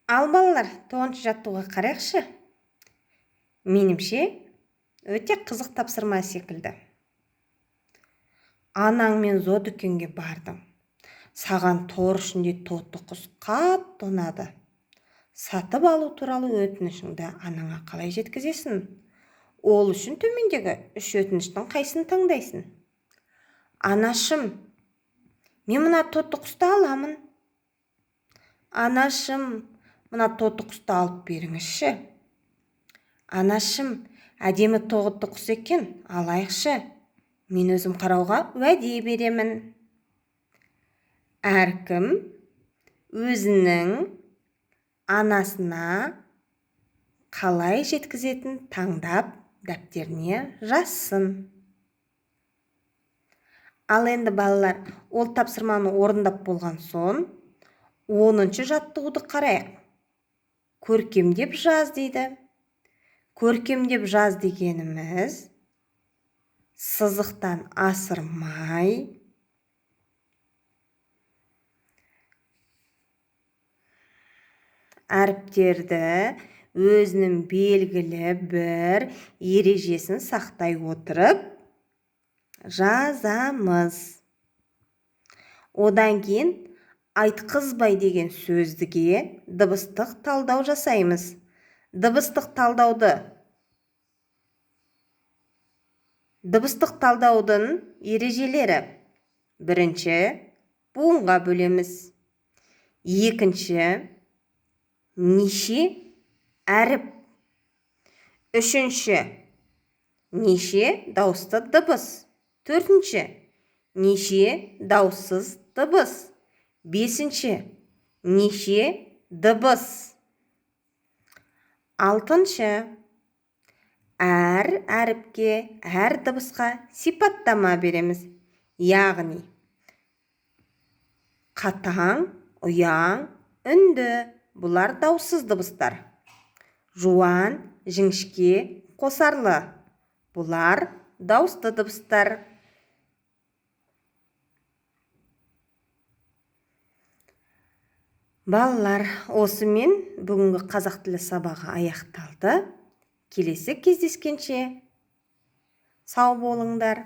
Ал балалар, 9-ші жаттығуға қарайықшы. Менімше, өте қызық тапсырма секілді. Анаңмен зо дүкенге бардың. Саған тор ішінде тоты құс қатты ұнады. Сатып алу туралы өтінішіңді анаңа қалай жеткізесің? Ол үшін төмендегі 3 өтініштің қайсысын таңдайсың? Анашым, мен мына тоты құсты аламын. Анашым, мына тоты құсты алып беріңізші. Анашым, әдемі тоғытты құс екен, алайықшы. Мен өзім қарауға уәде беремін. Әркім өзінің анасына қалай жеткізетін таңдап дәптеріне жазсын. Ал енді балалар, ол тапсырманы орындап болған соң 10-ші жаттығуды қарайық. Көркемдеп жаз дейді. Көркемдеп жаз дегеніміз сызықтан асырмай, әріптерді өзінің белгілі бір ережесін сақтай отырып жазамыз. Одан кейін айтқызбай деген сөздіге дыбыстық талдау жасаймыз. Дыбыстық талдаудың ережелері: бірінші, буынға бөлеміз. Екінші, неше әріп. Үшінші, неше дауысты дыбыс. Төртінші, неше дауыссыз дыбыс. Бесінші, неше дыбыс. Алтыншы, әр әріпке, әр дыбысқа сипаттама береміз. Яғни, қатаң, ұяң, үнді. Бұлар дауыссыз дыбыстар. Жуан, жіңішке, қосарлы. Бұлар дауысты дыбыстар. Балалар, осымен бүгінгі қазақ тілі сабағы аяқталды. Келесі кездескенше сау болыңдар.